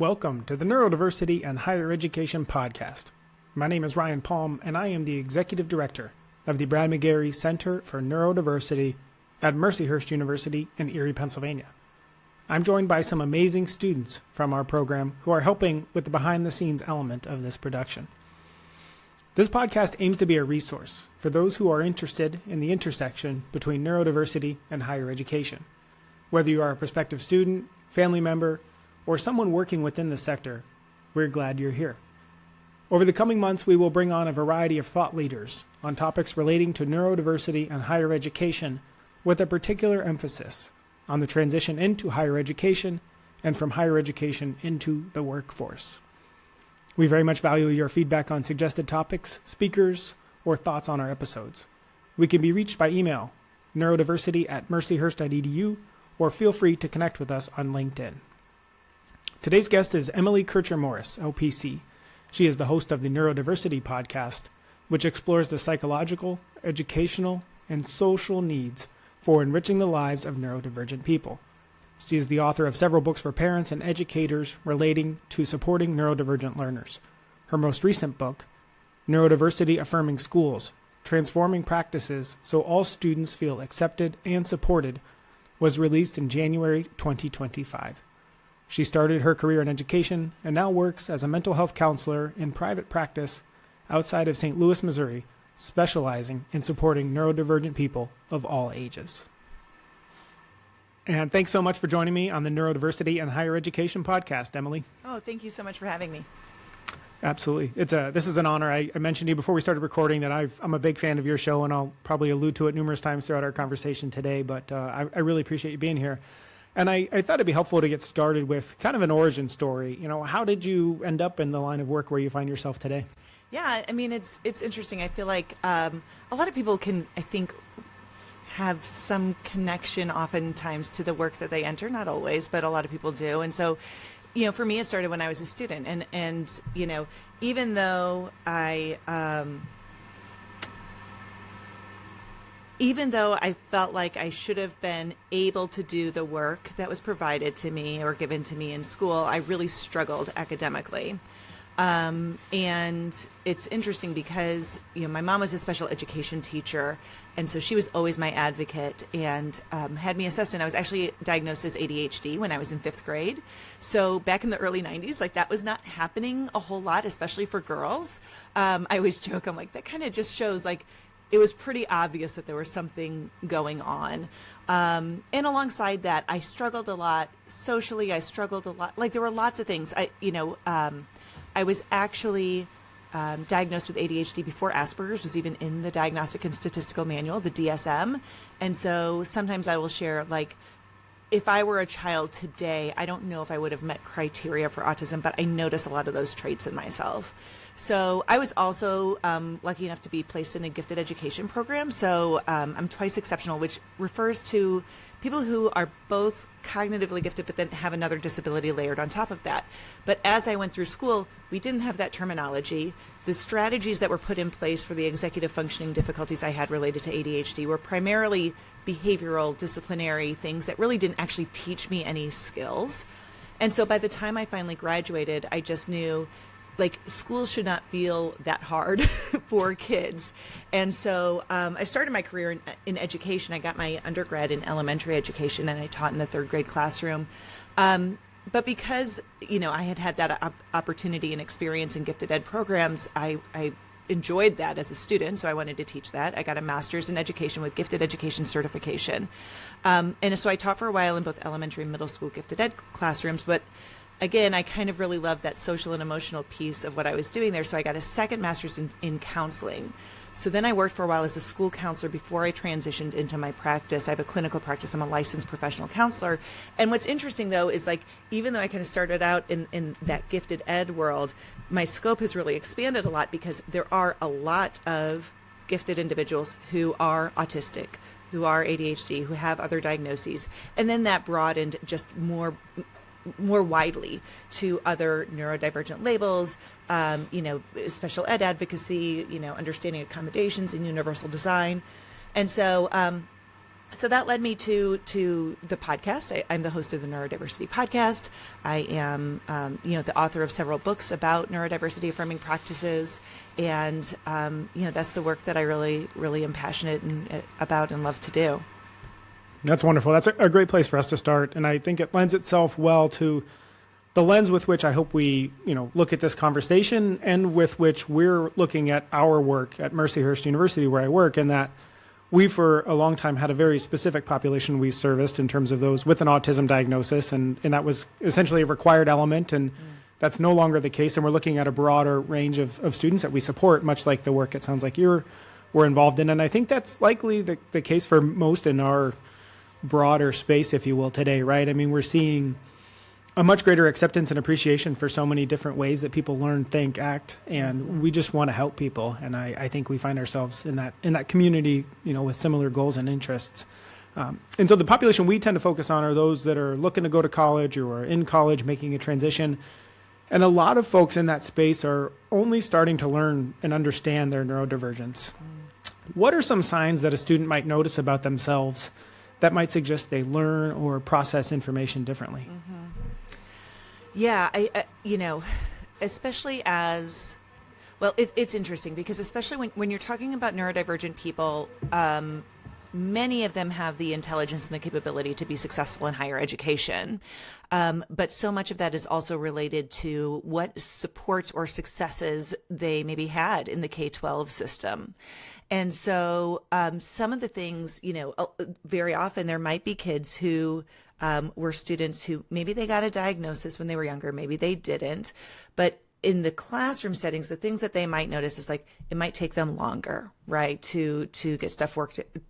Welcome to the Neurodiversity and Higher Education Podcast. My name is Ryan Palm, and I am the Executive Director of the Brad McGarry Center for Neurodiversity at Mercyhurst University in Erie, Pennsylvania. I'm joined by some amazing students from our program who are helping with the behind-the-scenes element of this production. This podcast aims to be a resource for those who are interested in the intersection between neurodiversity and higher education. Whether you are a prospective student, family member, or someone working within the sector, we're glad you're here. Over the coming months, we will bring on a variety of thought leaders on topics relating to neurodiversity and higher education, with a particular emphasis on the transition into higher education and from higher education into the workforce. We very much value your feedback on suggested topics, speakers, or thoughts on our episodes. We can be reached by email, neurodiversity@mercyhurst.edu, or feel free to connect with us on LinkedIn. Today's guest is Emily Kircher-Morris, LPC. She is the host of the Neurodiversity Podcast, which explores the psychological, educational, and social needs for enriching the lives of neurodivergent people. She is the author of several books for parents and educators relating to supporting neurodivergent learners. Her most recent book, Neurodiversity-Affirming Schools, Transforming Practices so All Students Feel Accepted and Supported, was released in January 2025. She started her career in education and now works as a mental health counselor in private practice outside of St. Louis, Missouri, specializing in supporting neurodivergent people of all ages. And thanks so much for joining me on the Neurodiversity and Higher Education Podcast, Emily. Oh, thank you so much for having me. Absolutely. This is an honor. I mentioned to you before we started recording that I'm a big fan of your show, and I'll probably allude to it numerous times throughout our conversation today, but I really appreciate you being here. And I thought it'd be helpful to get started with kind of an origin story. You know, how did you end up in the line of work where you find yourself today? Yeah, I mean, it's interesting. I feel like a lot of people can, I think, have some connection oftentimes to the work that they enter. Not always, but a lot of people do. And so, you know, for me, it started when I was a student. And you know, even though I felt like I should have been able to do the work that was provided to me or given to me in school, I really struggled academically. And it's interesting because, you know, my mom was a special education teacher, and so she was always my advocate and had me assessed. And I was actually diagnosed as ADHD when I was in 5th grade. So back in the early 90s, like, that was not happening a whole lot, especially for girls. I always joke, I'm like, that kind of just shows, like, it was pretty obvious that there was something going on. And alongside that, I struggled a lot socially. I struggled a lot. Like, there were lots of things. I was actually diagnosed with ADHD before Asperger's was even in the Diagnostic and Statistical Manual, the DSM. And so sometimes I will share, like, if I were a child today, I don't know if I would have met criteria for autism, but I notice a lot of those traits in myself. So I was also lucky enough to be placed in a gifted education program. So I'm twice exceptional, which refers to people who are both cognitively gifted, but then have another disability layered on top of that. But as I went through school, we didn't have that terminology. The strategies that were put in place for the executive functioning difficulties I had related to ADHD were primarily behavioral, disciplinary things that really didn't actually teach me any skills. And so by the time I finally graduated, I just knew, like, school should not feel that hard for kids. And so I started my career in education. I got my undergrad in elementary education, and I taught in the 3rd grade classroom. But because, you know, I had that opportunity and experience in gifted ed programs, I enjoyed that as a student, so I wanted to teach that. I got a master's in education with gifted education certification. And so I taught for a while in both elementary and middle school gifted ed classrooms, but again, I kind of really loved that social and emotional piece of what I was doing there, so I got a second master's in counseling. So then I worked for a while as a school counselor before I transitioned into my practice. I have a clinical practice. I'm a licensed professional counselor. And what's interesting, though, is, like, even though I kind of started out in that gifted ed world, my scope has really expanded a lot because there are a lot of gifted individuals who are autistic, who are ADHD, who have other diagnoses. And then that broadened just more widely to other neurodivergent labels, special ed advocacy, understanding accommodations and universal design. And so So that led me to the podcast. I'm the host of the Neurodiversity Podcast. I am, the author of several books about neurodiversity-affirming practices, and that's the work that I really, really am passionate about and love to do. That's wonderful. That's a great place for us to start, and I think it lends itself well to the lens with which I hope we, look at this conversation, and with which we're looking at our work at Mercyhurst University, where I work, and that we, for a long time, had a very specific population we serviced in terms of those with an autism diagnosis, and that was essentially a required element, and that's no longer the case. And we're looking at a broader range of students that we support, much like the work it sounds like we're involved in. And I think that's likely the case for most in our broader space, if you will, today, right? I mean, we're seeing a much greater acceptance and appreciation for so many different ways that people learn, think, act, and we just want to help people. And I think we find ourselves in that community, with similar goals and interests. And so the population we tend to focus on are those that are looking to go to college or are in college making a transition. And a lot of folks in that space are only starting to learn and understand their neurodivergence. What are some signs that a student might notice about themselves that might suggest they learn or process information differently? Yeah, especially as, well, it's interesting because especially when you're talking about neurodivergent people, many of them have the intelligence and the capability to be successful in higher education. But so much of that is also related to what supports or successes they maybe had in the K-12 system. And so some of the things, very often there might be kids who were students who maybe they got a diagnosis when they were younger, maybe they didn't, but in the classroom settings, the things that they might notice is like, it might take them longer, right, to get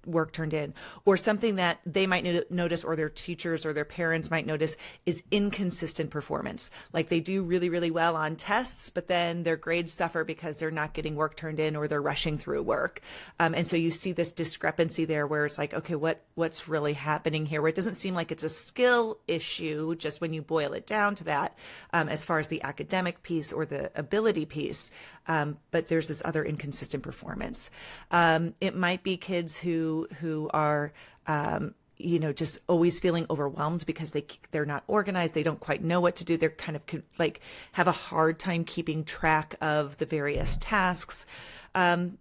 work turned in, or something that they might notice, or their teachers or their parents might notice, is inconsistent performance. Like they do really, really well on tests, but then their grades suffer because they're not getting work turned in or they're rushing through work. And so you see this discrepancy there where it's like, okay, what's really happening here? Where it doesn't seem like it's a skill issue, just when you boil it down to that, as far as the academic piece or the ability piece, but there's this other inconsistent performance. It might be kids who are, just always feeling overwhelmed because they're not organized. They don't quite know what to do. They're kind of like have a hard time keeping track of the various tasks.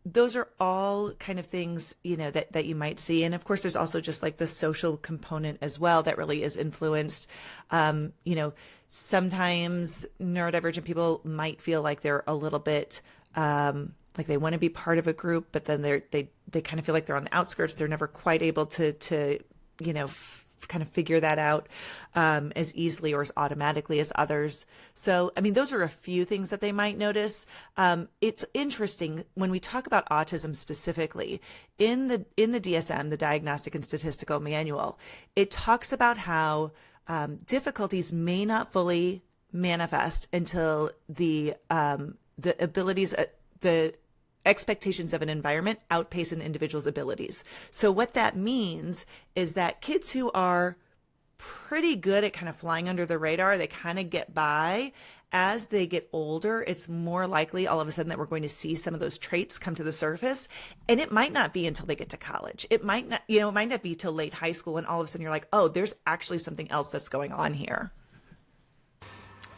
Those are all kind of things, that you might see. And of course, there's also just like the social component as well that really is influenced. Sometimes neurodivergent people might feel like they're a little bit, like they want to be part of a group, but then they kind of feel like they're on the outskirts. They're never quite able to kind of figure that out as easily or as automatically as others. So, I mean, those are a few things that they might notice. It's interesting when we talk about autism specifically in the DSM, the Diagnostic and Statistical Manual. It talks about how difficulties may not fully manifest until the abilities, the expectations of an environment outpace an individual's abilities. So what that means is that kids who are pretty good at kind of flying under the radar, they kind of get by. As they get older, it's more likely all of a sudden that we're going to see some of those traits come to the surface. And it might not be until they get to college. It might not, it might not be till late high school when all of a sudden you're like, oh, there's actually something else that's going on here.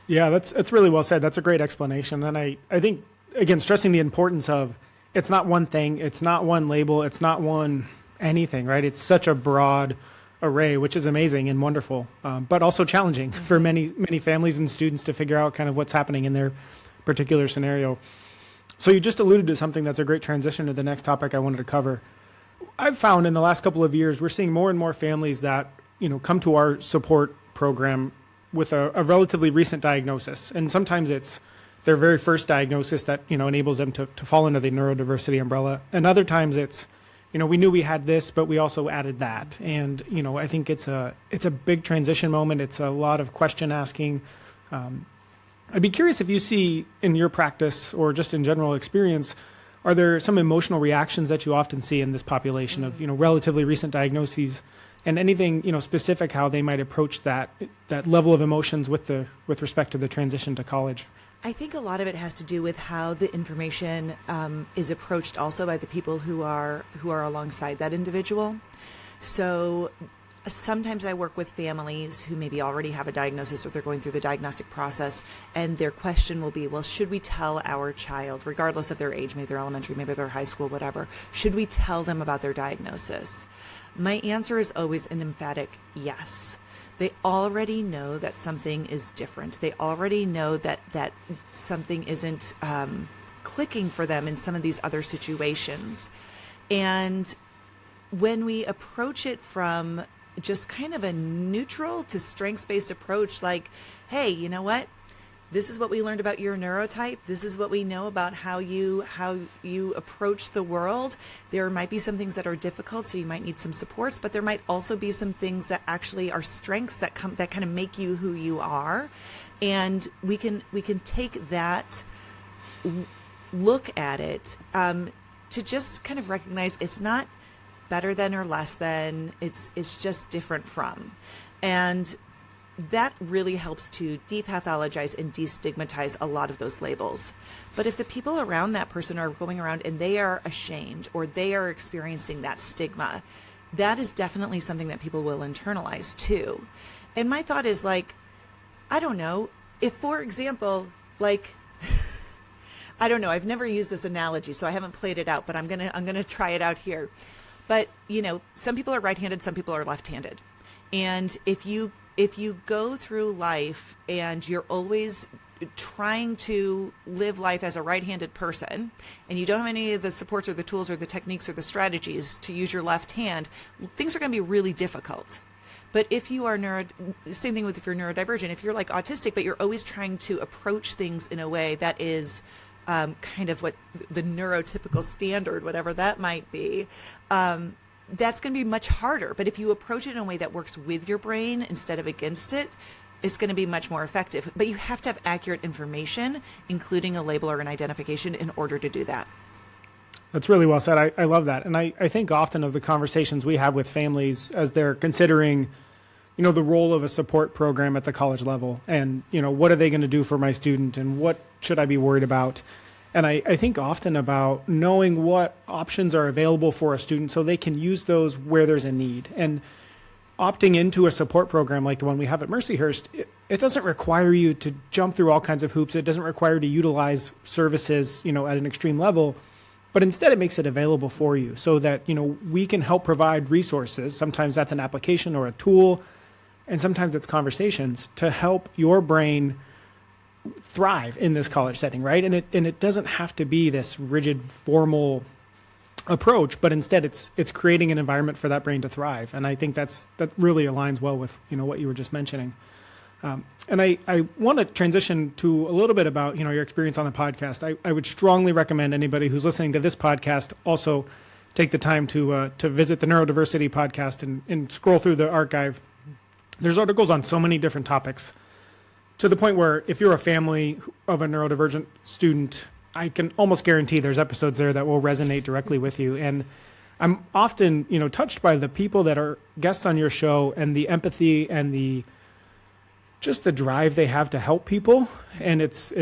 Yeah, that's really well said. That's a great explanation. And I think, again, stressing the importance of it's not one thing, it's not one label, it's not one anything, right? It's such a broad array, which is amazing and wonderful, but also challenging for many families and students to figure out kind of what's happening in their particular scenario. So you just alluded to something that's a great transition to the next topic I wanted to cover. I've found in the last couple of years, we're seeing more and more families that, come to our support program with a relatively recent diagnosis. And sometimes it's their very first diagnosis that, enables them to fall under the neurodiversity umbrella. And other times it's, we knew we had this, but we also added that. And, I think it's a big transition moment. It's a lot of question asking. I'd be curious if you see in your practice or just in general experience, are there some emotional reactions that you often see in this population of, relatively recent diagnoses, and anything, specific how they might approach that level of emotions with respect to the transition to college? I think a lot of it has to do with how the information is approached also by the people who are alongside that individual. So sometimes I work with families who maybe already have a diagnosis or they're going through the diagnostic process, and their question will be, well, should we tell our child, regardless of their age, maybe they're elementary, maybe they're high school, whatever, should we tell them about their diagnosis? My answer is always an emphatic yes. They already know that something is different. They already know that something isn't clicking for them in some of these other situations. And when we approach it from just kind of a neutral to strengths-based approach, like, hey, you know what? This is what we learned about your neurotype. This is what we know about how you approach the world. There might be some things that are difficult, so you might need some supports, but there might also be some things that actually are strengths that kind of make you who you are. And we can take that look at it to just kind of recognize it's not better than or less than, it's just different from. And that really helps to depathologize and destigmatize a lot of those labels. But if the people around that person are going around and they are ashamed or they are experiencing that stigma, that is definitely something that people will internalize too. And my thought is, like, I don't know, if, for example, like, I don't know, I've never used this analogy, so I haven't played it out, but I'm gonna try it out here. But, you know, some people are right-handed, some people are left-handed. And if you go through life and you're always trying to live life as a right-handed person, and you don't have any of the supports or the tools or the techniques or the strategies to use your left hand, things are going to be really difficult. But if you are same thing with if you're neurodivergent, if you're like autistic, but you're always trying to approach things in a way that is kind of what the neurotypical standard, whatever that might be, that's going to be much harder. But if you approach it in a way that works with your brain instead of against it, it's going to be much more effective. But you have to have accurate information, including a label or an identification, in order to do that. That's really well said. I love that. And I think often of the conversations we have with families as they're considering, you know, the role of a support program at the college level, and, you know, what are they going to do for my student and what should I be worried about? And I think often about knowing what options are available for a student so they can use those where there's a need. And opting into a support program like the one we have at Mercyhurst, it doesn't require you to jump through all kinds of hoops. It doesn't require you to utilize services, you know, at an extreme level, but instead it makes it available for you so that, you know, we can help provide resources. Sometimes that's an application or a tool, and sometimes it's conversations to help your brain thrive in this college setting, right? And it doesn't have to be this rigid, formal approach, but instead it's creating an environment for that brain to thrive. And I think that really aligns well with, you know, what you were just mentioning. And I want to transition to a little bit about, you know, your experience on the podcast. I would strongly recommend anybody who's listening to this podcast also take the time to visit the Neurodiversity Podcast and scroll through the archive. There's articles on so many different topics, to the point where if you're a family of a neurodivergent student, I can almost guarantee there's episodes there that will resonate directly with you. And I'm often, you know, touched by the people that are guests on your show and the empathy and the drive they have to help people. And it's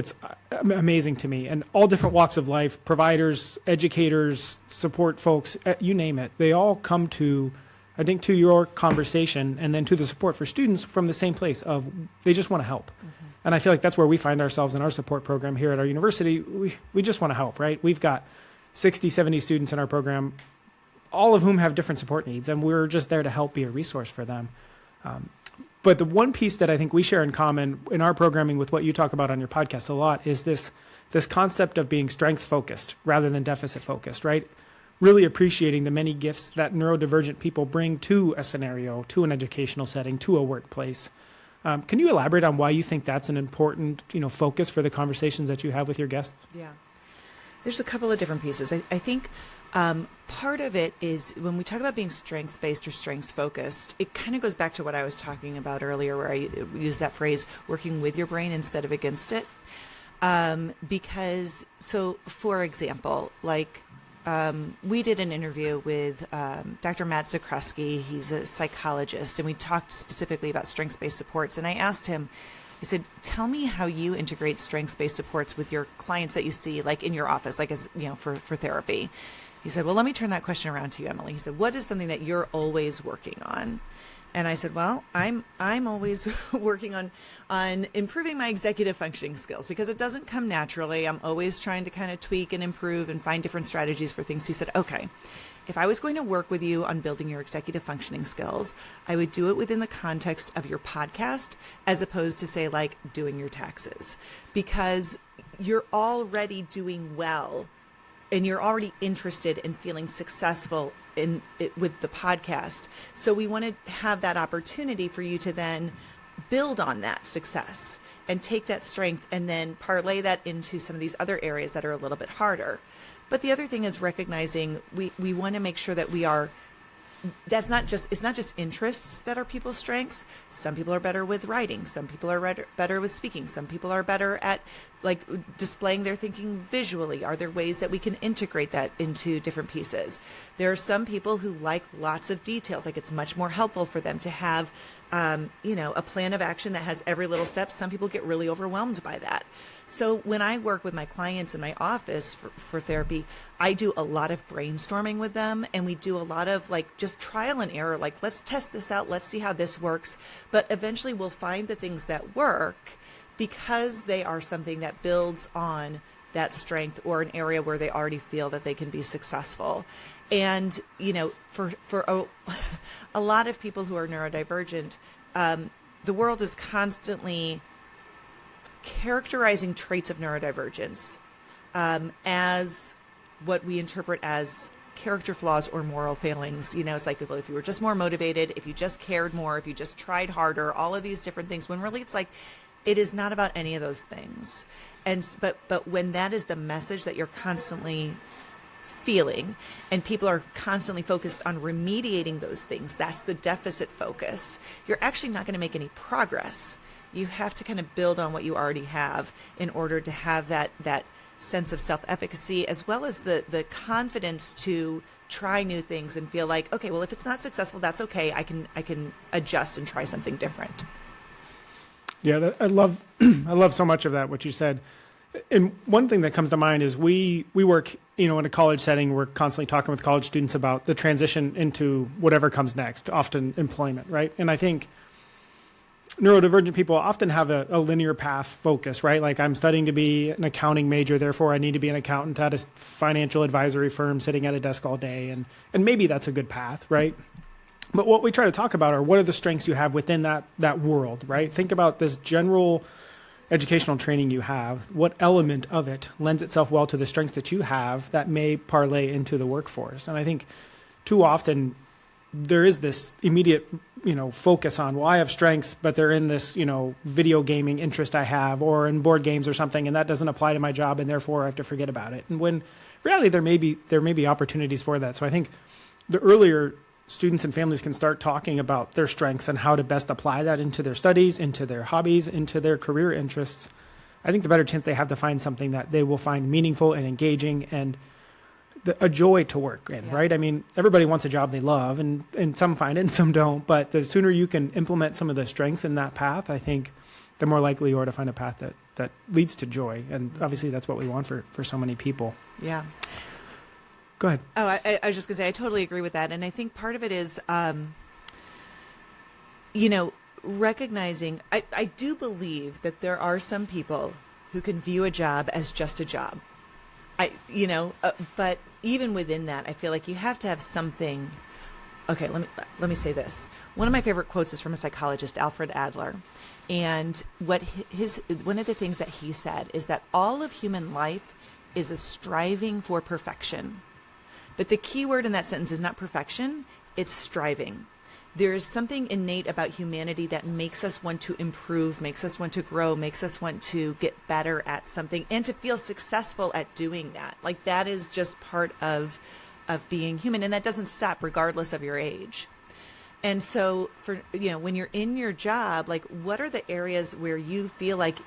amazing to me. And all different walks of life, providers, educators, support folks, you name it. They all come to, I think, to your conversation and then to the support for students from the same place of they just want to help. Mm-hmm. And I feel like that's where we find ourselves in our support program here at our university. We just want to help, right? We've got 60, 70 students in our program, all of whom have different support needs, and we're just there to help be a resource for them. But the one piece that I think we share in common in our programming with what you talk about on your podcast a lot is this concept of being strengths focused rather than deficit focused, right? Really appreciating the many gifts that neurodivergent people bring to a scenario, to an educational setting, to a workplace. Can you elaborate on why you think that's an important, you know, focus for the conversations that you have with your guests? Yeah, there's a couple of different pieces. I think part of it is when we talk about being strengths-based or strengths-focused, it kind of goes back to what I was talking about earlier, where I use that phrase, working with your brain instead of against it. Because, so for example, like, we did an interview with Dr. Matt Zakreski. He's a psychologist, and we talked specifically about strengths-based supports. And I asked him, I said, tell me how you integrate strengths-based supports with your clients that you see, like in your office, like as, you know, for therapy. He said, well, let me turn that question around to you, Emily. He said, what is something that you're always working on? And I said, well, I'm always working on improving my executive functioning skills because it doesn't come naturally. I'm always trying to kind of tweak and improve and find different strategies for things. He said, okay, if I was going to work with you on building your executive functioning skills, I would do it within the context of your podcast as opposed to, say, like doing your taxes, because you're already doing well and you're already interested in feeling successful in it with the podcast. So we want to have that opportunity for you to then build on that success and take that strength and then parlay that into some of these other areas that are a little bit harder. But the other thing is recognizing we want to make sure that it's not just interests that are people's strengths. Some people are better with writing. Some people are better with speaking. Some people are better at like displaying their thinking visually. Are there ways that we can integrate that into different pieces? There are some people who like lots of details. Like it's much more helpful for them to have, a plan of action that has every little step. Some people get really overwhelmed by that. So when I work with my clients in my office for therapy, I do a lot of brainstorming with them, and we do a lot of like just trial and error. Like, let's test this out. Let's see how this works. But eventually we'll find the things that work because they are something that builds on that strength or an area where they already feel that they can be successful. And, for a lot of people who are neurodivergent, the world is constantly characterizing traits of neurodivergence as what we interpret as character flaws or moral failings. It's like, well, if you were just more motivated, if you just cared more, if you just tried harder, all of these different things, when really it's like, it is not about any of those things. But when that is the message that you're constantly feeling and people are constantly focused on remediating those things, that's the deficit focus, you're actually not going to make any progress. You have to kind of build on what you already have in order to have that sense of self-efficacy, as well as the confidence to try new things and feel like, okay, well, if it's not successful, that's okay. I can adjust and try something different. Yeah, I love so much of that, what you said. And one thing that comes to mind is we work, in a college setting, we're constantly talking with college students about the transition into whatever comes next, often employment, right? And I think neurodivergent people often have a linear path focus, right? Like, I'm studying to be an accounting major, therefore I need to be an accountant at a financial advisory firm sitting at a desk all day. And maybe that's a good path, right? But what we try to talk about are what are the strengths you have within that world, right? Think about this general educational training you have. What element of it lends itself well to the strengths that you have that may parlay into the workforce? And I think too often there is this immediate, focus on, well, I have strengths, but they're in this, video gaming interest I have, or in board games or something, and that doesn't apply to my job, and therefore I have to forget about it. And when in reality there may be opportunities for that. So I think the earlier students and families can start talking about their strengths and how to best apply that into their studies, into their hobbies, into their career interests, I think the better chance they have to find something that they will find meaningful and engaging and a joy to work in, yeah. Right? I mean, everybody wants a job they love, and some find it and some don't, but the sooner you can implement some of the strengths in that path, I think the more likely you are to find a path that leads to joy. And obviously that's what we want for so many people. Yeah. Go ahead. Oh, I was just going to say, I totally agree with that. And I think part of it is, recognizing, I do believe that there are some people who can view a job as just a job. But even within that, I feel like you have to have something. Okay, let me say this. One of my favorite quotes is from a psychologist, Alfred Adler. And one of the things that he said is that all of human life is a striving for perfection. But the key word in that sentence is not perfection, it's striving. There is something innate about humanity that makes us want to improve, makes us want to grow, makes us want to get better at something and to feel successful at doing that. Like, that is just part of being human, and that doesn't stop regardless of your age. And so when you're in your job, like, what are the areas where you feel like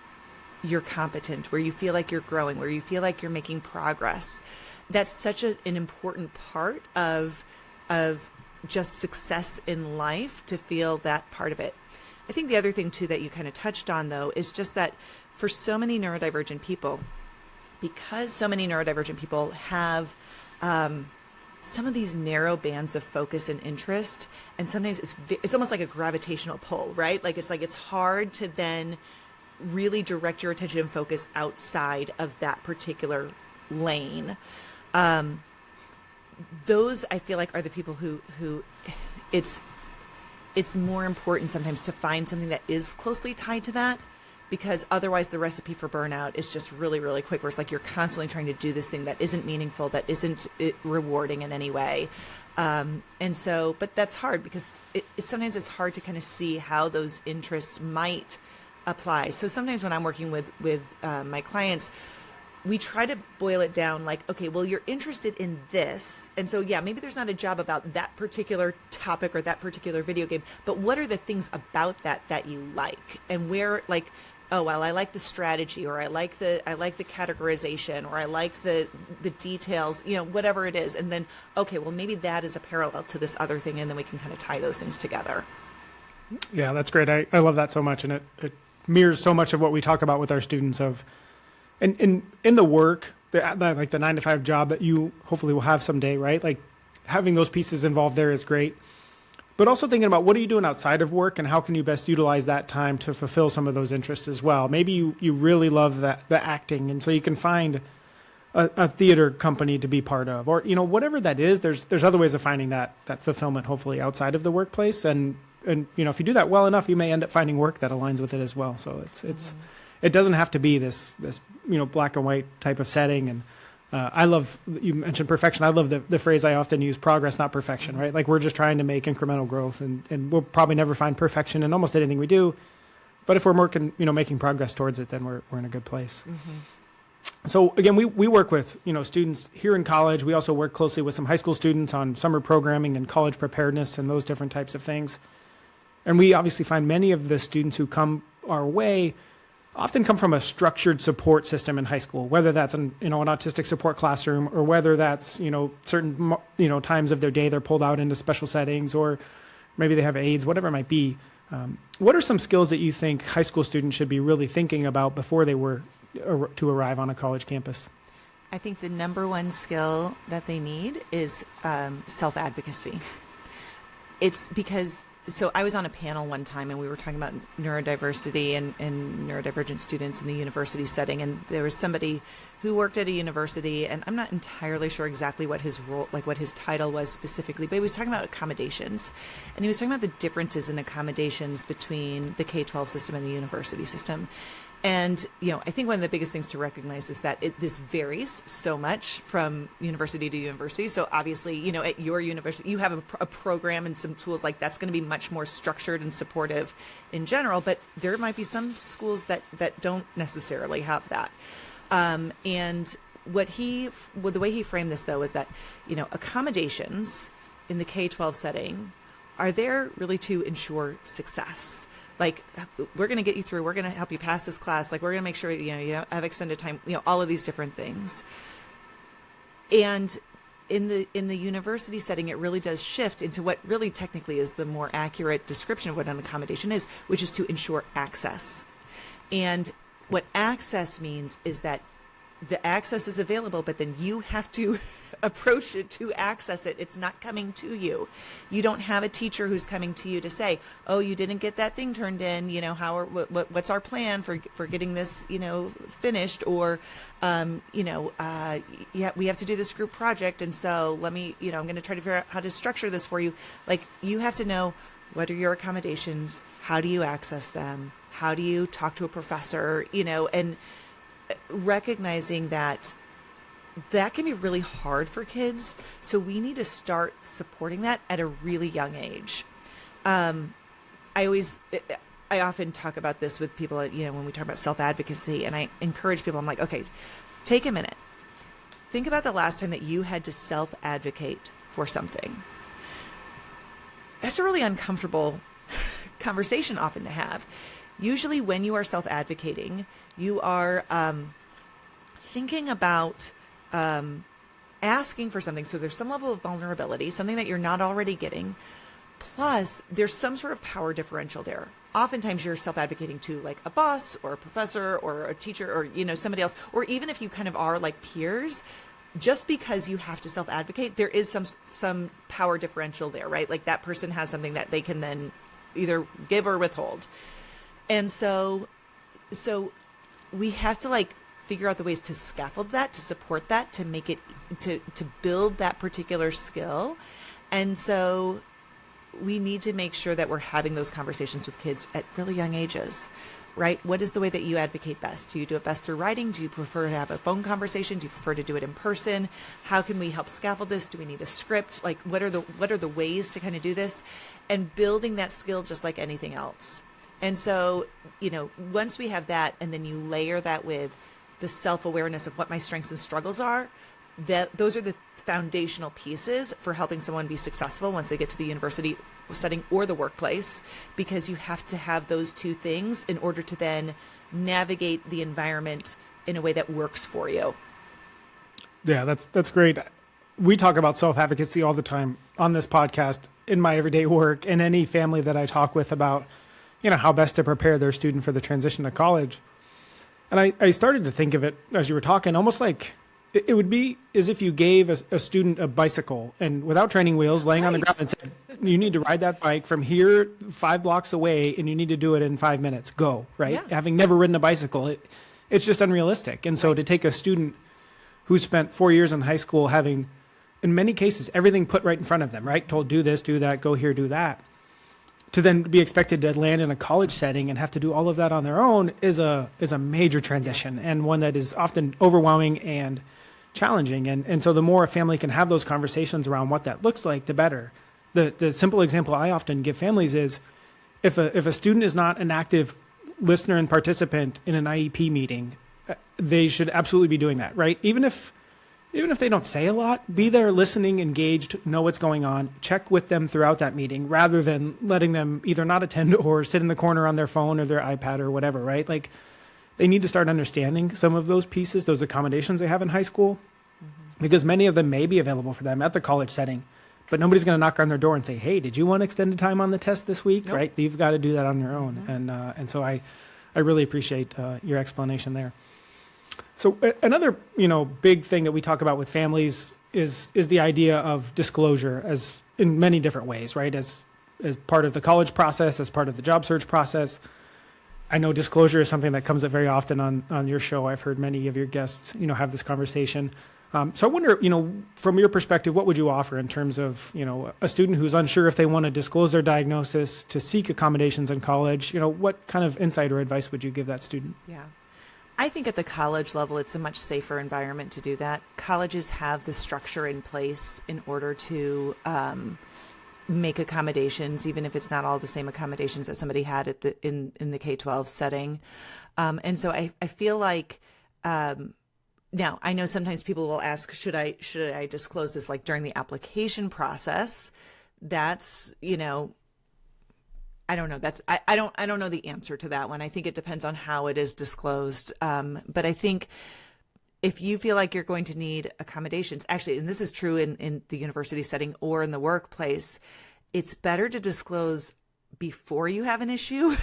you're competent, where you feel like you're growing, where you feel like you're making progress? That's such an important part of just success in life, to feel that part of it. I think the other thing too that you kind of touched on, though, is just that for so many neurodivergent people, because so many neurodivergent people have some of these narrow bands of focus and interest, and sometimes it's almost like a gravitational pull, right? Like it's hard to then really direct your attention and focus outside of that particular lane. Those I feel like are the people who it's more important sometimes to find something that is closely tied to that, because otherwise the recipe for burnout is just really, really quick, where it's like you're constantly trying to do this thing that isn't meaningful, that isn't rewarding in any way. But that's hard because sometimes it's hard to kind of see how those interests might apply. So sometimes when I'm working with my clients, we try to boil it down like, okay, well, you're interested in this. And so, yeah, maybe there's not a job about that particular topic or that particular video game, but what are the things about that you like? And where, like, oh, well, I like the strategy, or I like the categorization, or I like the details, whatever it is. And then, okay, well, maybe that is a parallel to this other thing. And then we can kind of tie those things together. Yeah, that's great. I love that so much. And it mirrors so much of what we talk about with our students and in the work, like the 9-to-5 job that you hopefully will have someday, right? Like having those pieces involved there is great. But also thinking about what are you doing outside of work and how can you best utilize that time to fulfill some of those interests as well. Maybe you really love the acting, and so you can find a theater company to be part of, or whatever that is. There's other ways of finding that fulfillment hopefully outside of the workplace, and if you do that well enough, you may end up finding work that aligns with it as well. So it doesn't have to be this black and white type of setting. And I love, you mentioned perfection. I love the phrase I often use, progress, not perfection, right? Like we're just trying to make incremental growth, and we'll probably never find perfection in almost anything we do. But if we're working, making progress towards it, then we're in a good place. Mm-hmm. So again, we work with, students here in college. We also work closely with some high school students on summer programming and college preparedness and those different types of things. And we obviously find many of the students who come our way often come from a structured support system in high school, whether that's an autistic support classroom, or whether that's, certain, times of their day they're pulled out into special settings, or maybe they have AIDS, whatever it might be. What are some skills that you think high school students should be really thinking about before they were to arrive on a college campus? I think the number one skill that they need is self-advocacy. It's because, so I was on a panel one time and we were talking about neurodiversity and neurodivergent students in the university setting. And there was somebody who worked at a university, and I'm not entirely sure exactly what his role, like what his title was specifically, but he was talking about accommodations. And he was talking about the differences in accommodations between the K-12 system and the university system. And, I think one of the biggest things to recognize is that this varies so much from university to university. So obviously, at your university, you have a program and some tools like that's going to be much more structured and supportive in general, but there might be some schools that don't necessarily have that. And the way he framed this, though, is that, accommodations in the K-12 setting are there really to ensure success. Like, we're going to get you through, we're going to help you pass this class, like we're going to make sure you have extended time, all of these different things. And in the university setting, it really does shift into what really technically is the more accurate description of what an accommodation is, which is to ensure access. And what access means is that the access is available, but then you have to approach it to access it. It's not coming to you. You don't have a teacher who's coming to you to say, oh, you didn't get that thing turned in, what's our plan for getting this, finished, or, we have to do this group project. And so let me, I'm going to try to figure out how to structure this for you. Like, you have to know, what are your accommodations? How do you access them? How do you talk to a professor, and recognizing that can be really hard for kids. So we need to start supporting that at a really young age. I often talk about this with people, when we talk about self-advocacy, and I encourage people, I'm like, okay, take a minute. Think about the last time that you had to self-advocate for something. That's a really uncomfortable conversation often to have. Usually when you are self-advocating, you are thinking about asking for something. So there's some level of vulnerability, something that you're not already getting. Plus, there's some sort of power differential there. Oftentimes you're self-advocating to like a boss or a professor or a teacher or, somebody else. Or even if you kind of are like peers, just because you have to self-advocate, there is some power differential there, right? Like that person has something that they can then either give or withhold. And so we have to like figure out the ways to scaffold that, to support that, to make it, to build that particular skill. And so we need to make sure that we're having those conversations with kids at really young ages, right? What is the way that you advocate best? Do you do it best through writing? Do you prefer to have a phone conversation? Do you prefer to do it in person? How can we help scaffold this? Do we need a script? Like what are the ways to kind of do this? And building that skill just like anything else. And so, once we have that, and then you layer that with the self-awareness of what my strengths and struggles are, those are the foundational pieces for helping someone be successful once they get to the university setting or the workplace, because you have to have those two things in order to then navigate the environment in a way that works for you. Yeah, that's great. We talk about self-advocacy all the time on this podcast, in my everyday work, and any family that I talk with about, how best to prepare their student for the transition to college. And I started to think of it as you were talking, almost like it would be as if you gave a student a bicycle and without training wheels, laying on the ground, and said, you need to ride that bike from here 5 blocks away and you need to do it in 5 minutes. Go, right? Yeah. Having never ridden a bicycle, it's just unrealistic. And so to take a student who spent 4 years in high school having, in many cases, everything put right in front of them, right? Told, do this, do that, go here, do that, to then be expected to land in a college setting and have to do all of that on their own is a major transition, and one that is often overwhelming and challenging. And so the more a family can have those conversations around what that looks like, the better. The simple example I often give families is if a student is not an active listener and participant in an IEP meeting, they should absolutely be doing that, right? Even if they don't say a lot, be there listening, engaged, know what's going on, check with them throughout that meeting, rather than letting them either not attend or sit in the corner on their phone or their iPad or whatever, right? Like, they need to start understanding some of those pieces, those accommodations they have in high school, because many of them may be available for them at the college setting, but nobody's going to knock on their door and say, hey, did you want extended time on the test this week? Nope. Right? You've got to do that on your own. And so I really appreciate your explanation there. So another, big thing that we talk about with families is the idea of disclosure, as in many different ways, right? As part of the college process, as part of the job search process. I know disclosure is something that comes up very often on your show. I've heard many of your guests, have this conversation. So I wonder, from your perspective, what would you offer in terms of, a student who's unsure if they want to disclose their diagnosis, to seek accommodations in college? What kind of insight or advice would you give that student? Yeah. I think at the college level, it's a much safer environment to do that. Colleges have the structure in place in order to make accommodations, even if it's not all the same accommodations that somebody had at in the K-12 setting. And so I feel like, now I know sometimes people will ask, should I disclose this like during the application process? That's, I don't know. I don't know the answer to that one. I think it depends on how it is disclosed. But I think if you feel like you're going to need accommodations, actually, and this is true in the university setting or in the workplace, it's better to disclose before you have an issue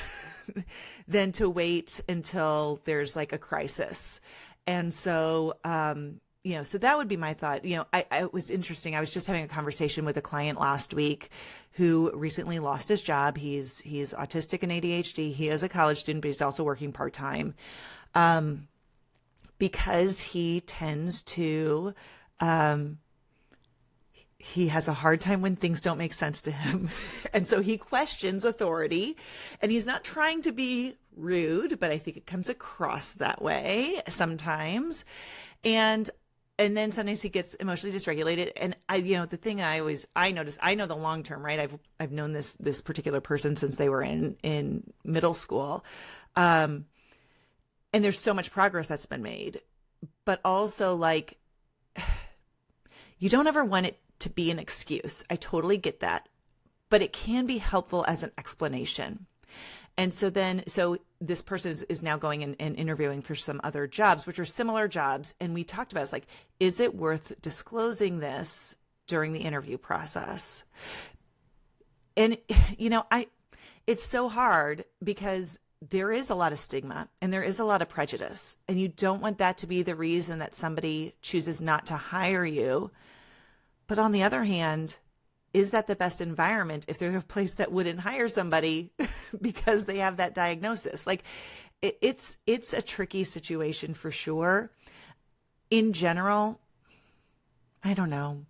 than to wait until there's like a crisis. And so, so that would be my thought. It was interesting. I was just having a conversation with a client last week who recently lost his job. He's autistic and ADHD. He is a college student, but he's also working part-time, because he tends to, he has a hard time when things don't make sense to him. And so he questions authority, and he's not trying to be rude, but I think it comes across that way sometimes. And then sometimes he gets emotionally dysregulated. And the thing I notice, I know the long term, right? I've known this particular person since they were in middle school. And there's so much progress that's been made, but also like, you don't ever want it to be an excuse. I totally get that, but it can be helpful as an explanation. And so this person is now going and interviewing for some other jobs, which are similar jobs. And we talked about, it's like, is it worth disclosing this during the interview process? And, it's so hard because there is a lot of stigma and there is a lot of prejudice, and you don't want that to be the reason that somebody chooses not to hire you. But on the other hand, is that the best environment if they're a place that wouldn't hire somebody because they have that diagnosis? Like it's a tricky situation for sure. In general, I don't know.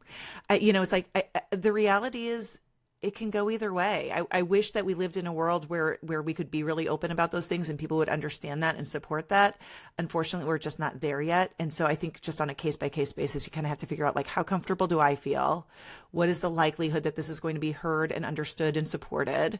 It's like the reality is it can go either way. I wish that we lived in a world where we could be really open about those things and people would understand that and support that. Unfortunately, we're just not there yet. And so I think just on a case by case basis, you kind of have to figure out, like, how comfortable do I feel? What is the likelihood that this is going to be heard and understood and supported?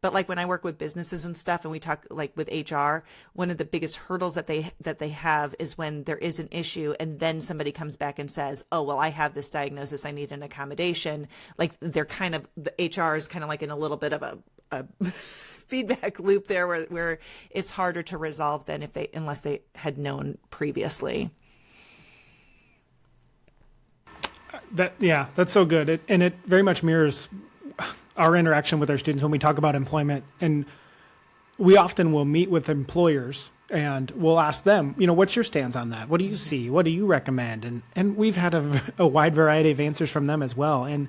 But like when I work with businesses and stuff and we talk like with HR, one of the biggest hurdles that they have is when there is an issue and then somebody comes back and says, oh, well, I have this diagnosis, I need an accommodation. Like they're kind of, the HR is kind of like in a little bit of a feedback loop there where it's harder to resolve than unless they had known previously. That's so good. It very much mirrors our interaction with our students when we talk about employment. And we often will meet with employers and we'll ask them, what's your stance on that? What do you see? What do you recommend? And we've had a wide variety of answers from them as well. And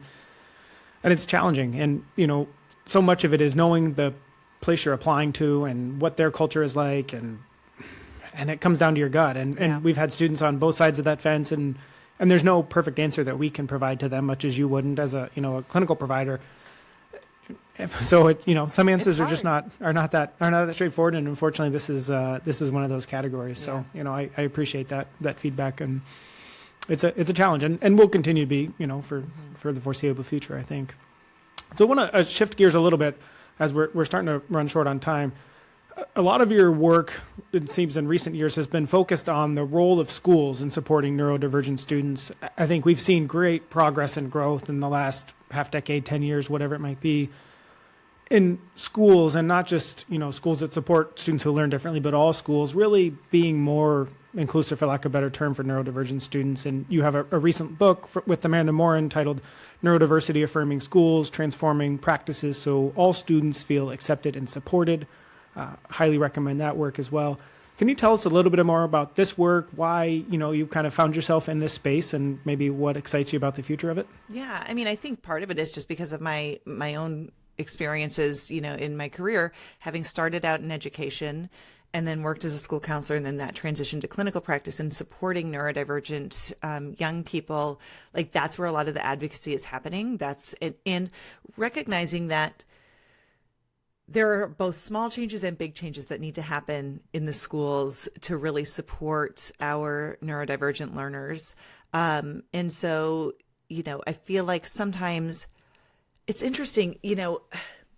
it's challenging. And, so much of it is knowing the place you're applying to and what their culture is like. And it comes down to your gut. And we've had students on both sides of that fence, and there's no perfect answer that we can provide to them, much as you wouldn't as a clinical provider. So it's, some answers are just not that straightforward. And unfortunately, this is one of those categories. So, I appreciate that feedback, and it's a challenge, and will continue to be, for the foreseeable future, I think. So I want to shift gears a little bit as we're starting to run short on time. A lot of your work, it seems, in recent years has been focused on the role of schools in supporting neurodivergent students. I think we've seen great progress and growth in the last half decade, 10 years, whatever it might be, in schools, and not just, schools that support students who learn differently, but all schools really being more inclusive, for lack of a better term, for neurodivergent students. And you have a recent book with Amanda Morin titled Neurodiversity-Affirming Schools, Transforming Practices So All Students Feel Accepted and Supported. Highly recommend that work as well. Can you tell us a little bit more about this work, why, you kind of found yourself in this space, and maybe what excites you about the future of it? Yeah, I think part of it is just because of my own experiences, in my career, having started out in education and then worked as a school counselor, and then that transition to clinical practice and supporting neurodivergent young people. Like that's where a lot of the advocacy is happening. That's it, and recognizing that there are both small changes and big changes that need to happen in the schools to really support our neurodivergent learners. And so, I feel like sometimes it's interesting,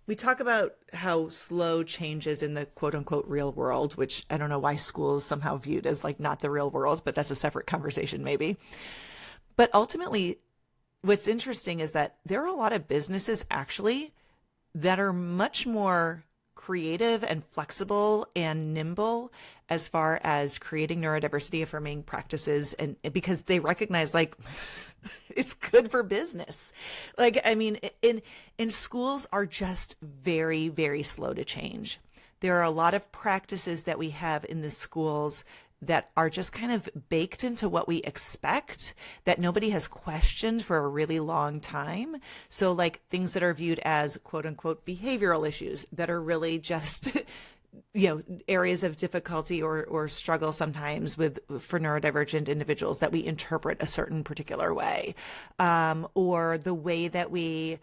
we talk about how slow changes in the quote unquote real world, which I don't know why school is somehow viewed as like not the real world, but that's a separate conversation maybe. But ultimately, what's interesting is that there are a lot of businesses actually that are much more creative and flexible and nimble as far as creating neurodiversity affirming practices, and because they recognize like it's good for business. Like, in schools are just very, very slow to change. There are a lot of practices that we have in the schools that are just kind of baked into what we expect, that nobody has questioned for a really long time. So like things that are viewed as quote unquote behavioral issues that are really just, areas of difficulty or struggle sometimes for neurodivergent individuals that we interpret a certain particular way, or the way that we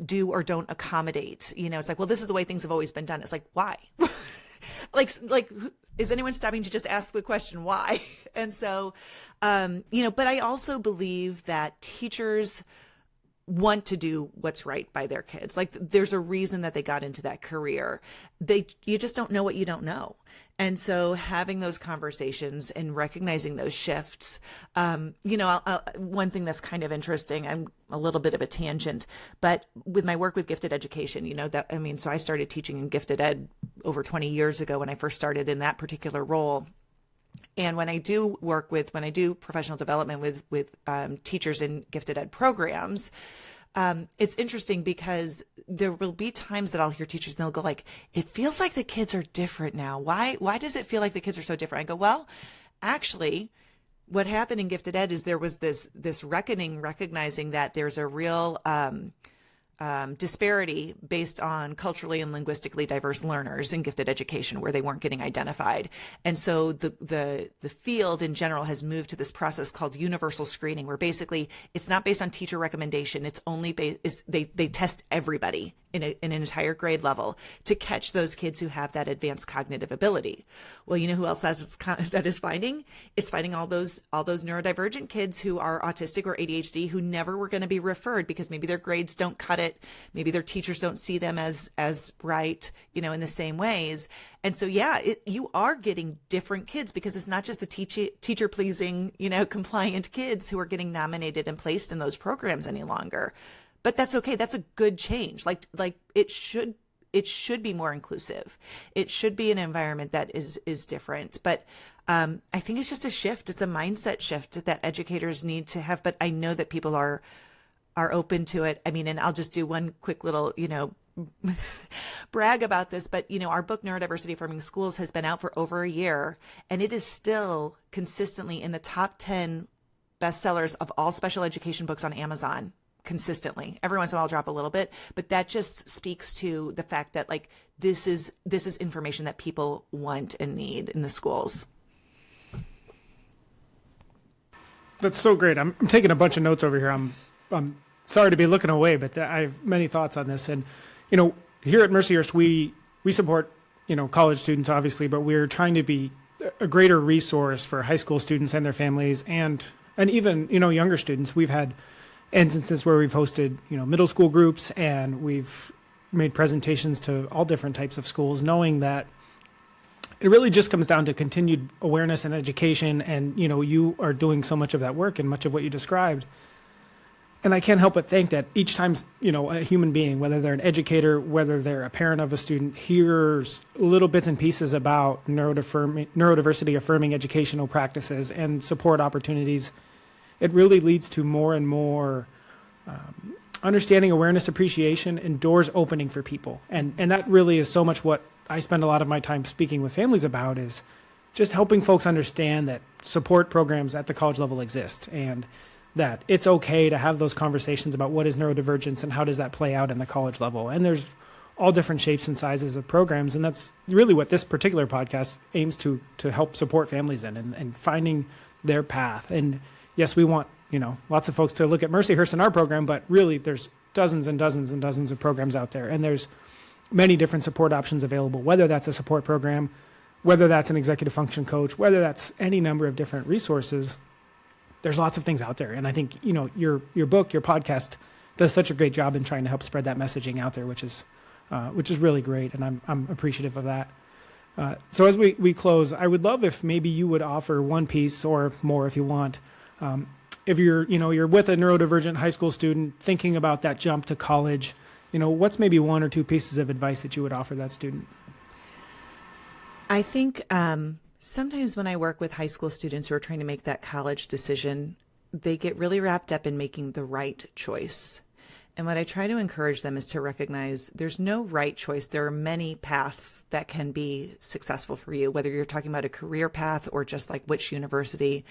do or don't accommodate. It's like, well, this is the way things have always been done. It's like, why? like is anyone stopping to just ask the question why? And so, but I also believe that teachers want to do what's right by their kids. Like there's a reason that they got into that career. You just don't know what you don't know. And so having those conversations and recognizing those shifts, one thing that's kind of interesting, I'm a little bit of a tangent, but with my work with gifted education, so I started teaching in gifted ed over 20 years ago when I first started in that particular role. And when I do professional development with teachers in gifted ed programs, it's interesting because there will be times that I'll hear teachers and they'll go like, it feels like the kids are different now. Why does it feel like the kids are so different? I go, well, actually, what happened in gifted ed is there was this recognizing that there's a real disparity based on culturally and linguistically diverse learners in gifted education where they weren't getting identified. And so the field in general has moved to this process called universal screening, where basically it's not based on teacher recommendation. It's only they test everybody in an entire grade level to catch those kids who have that advanced cognitive ability. Well, you know who else that is finding? It's finding all those neurodivergent kids who are autistic or ADHD who never were going to be referred because maybe their grades don't cut it. Maybe their teachers don't see them as bright, in the same ways. And so, you are getting different kids because it's not just the teacher pleasing, compliant kids who are getting nominated and placed in those programs any longer. But that's okay. That's a good change. Like it should be more inclusive. It should be an environment that is different. But I think it's just a shift. It's a mindset shift that educators need to have. But I know that people are open to it. I mean, and I'll just do one quick little, brag about this. But, our book, Neurodiversity-Affirming Schools, has been out for over a year, and it is still consistently in the top 10 bestsellers of all special education books on Amazon. Consistently. Every once in a while I'll drop a little bit, but that just speaks to the fact that this is information that people want and need in the schools. That's so great. I'm taking a bunch of notes over here. I'm sorry to be looking away, but I have many thoughts on this. And, here at Mercyhurst, we support, college students, obviously, but we're trying to be a greater resource for high school students and their families and even, younger students. We've had instances where we've hosted, middle school groups, and we've made presentations to all different types of schools, knowing that it really just comes down to continued awareness and education. And, you are doing so much of that work and much of what you described. And I can't help but think that each time, a human being, whether they're an educator, whether they're a parent of a student, hears little bits and pieces about neurodiversity-affirming educational practices and support opportunities, it really leads to more and more understanding, awareness, appreciation, and doors opening for people. And that really is so much what I spend a lot of my time speaking with families about, is just helping folks understand that support programs at the college level exist, and that it's okay to have those conversations about what is neurodivergence and how does that play out in the college level. And there's all different shapes and sizes of programs, and that's really what this particular podcast aims to help support families in and finding their path. And yes, we want, lots of folks to look at Mercyhurst in our program, but really there's dozens and dozens and dozens of programs out there. And there's many different support options available, whether that's a support program, whether that's an executive function coach, whether that's any number of different resources. There's lots of things out there. And I think, your book, your podcast does such a great job in trying to help spread that messaging out there, which is really great. And I'm appreciative of that. So as we close, I would love if maybe you would offer one piece, or more if you want, if you're with a neurodivergent high school student thinking about that jump to college, what's maybe one or two pieces of advice that you would offer that student? I think sometimes when I work with high school students who are trying to make that college decision, they get really wrapped up in making the right choice. And what I try to encourage them is to recognize there's no right choice. There are many paths that can be successful for you, whether you're talking about a career path or just like which university,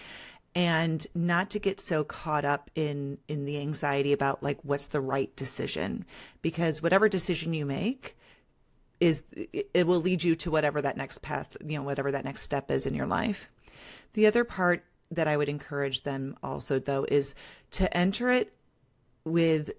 and not to get so caught up in the anxiety about like what's the right decision, because whatever decision you make it will lead you to whatever that next path, whatever that next step is in your life. The other part that I would encourage them also, though, is to enter it with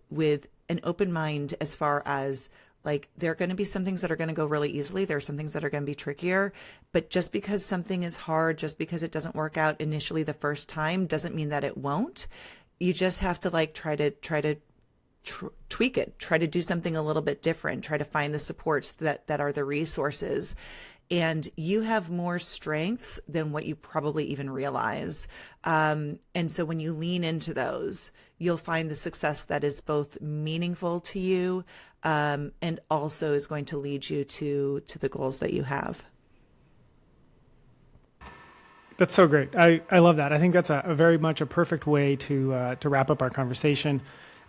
an open mind, as far as like there are going to be some things that are going to go really easily. There are some things that are going to be trickier, but just because something is hard, just because it doesn't work out initially the first time, doesn't mean that it won't. You just have to like try to tweak it, try to do something a little bit different, try to find the supports that are the resources. And you have more strengths than what you probably even realize. And so when you lean into those, you'll find the success that is both meaningful to you, and also is going to lead you to the goals that you have. That's so great. I love that. I think that's a very much a perfect way to wrap up our conversation.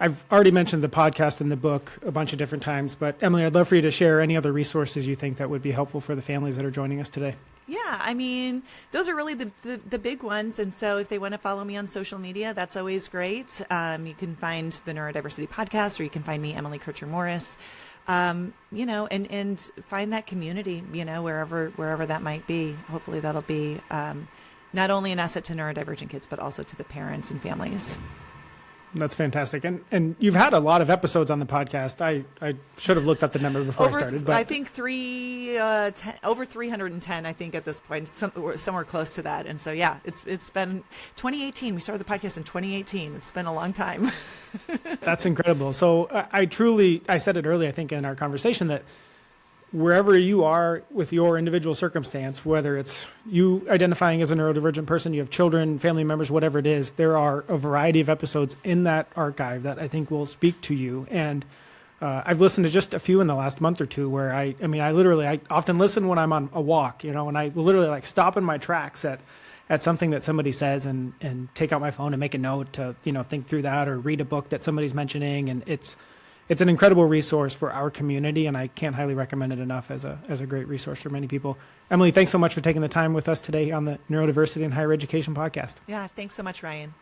I've already mentioned the podcast and the book a bunch of different times, but Emily, I'd love for you to share any other resources you think that would be helpful for the families that are joining us today. Yeah, I mean, those are really the big ones. And so if they want to follow me on social media, that's always great. You can find the Neurodiversity Podcast, or you can find me, Emily Kircher-Morris, and find that community, wherever that might be. Hopefully that'll be not only an asset to neurodivergent kids, but also to the parents and families. That's fantastic. And you've had a lot of episodes on the podcast. I should have looked up the number before I started. But I think over 310, I think, at this point, somewhere close to that. And so, yeah, it's been 2018. We started the podcast in 2018. It's been a long time. That's incredible. So I said it earlier, I think, in our conversation, that wherever you are with your individual circumstance, whether it's you identifying as a neurodivergent person, you have children, family members, whatever it is, there are a variety of episodes in that archive that I think will speak to you. And I've listened to just a few in the last month or two where I often listen when I'm on a walk, and I will literally stop in my tracks at something that somebody says and take out my phone and make a note to, think through that, or read a book that somebody's mentioning. And it's an incredible resource for our community, and I can't highly recommend it enough as a great resource for many people. Emily, thanks so much for taking the time with us today on the Neurodiversity and Higher Education podcast. Yeah, thanks so much, Ryan.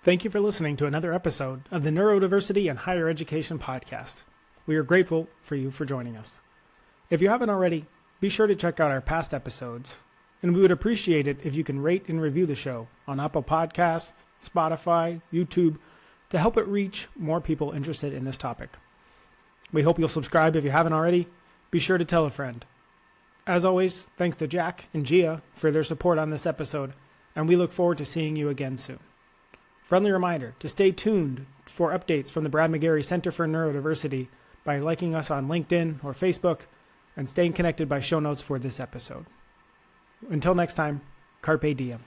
Thank you for listening to another episode of the Neurodiversity and Higher Education podcast. We are grateful for you for joining us. If you haven't already, be sure to check out our past episodes, and we would appreciate it if you can rate and review the show on Apple Podcasts, Spotify, YouTube, to help it reach more people interested in this topic. We hope you'll subscribe if you haven't already. Be sure to tell a friend. As always, thanks to Jack and Gia for their support on this episode, and we look forward to seeing you again soon. Friendly reminder to stay tuned for updates from the Brad McGarry Center for Neurodiversity by liking us on LinkedIn or Facebook, and staying connected by show notes for this episode. Until next time, Carpe Diem.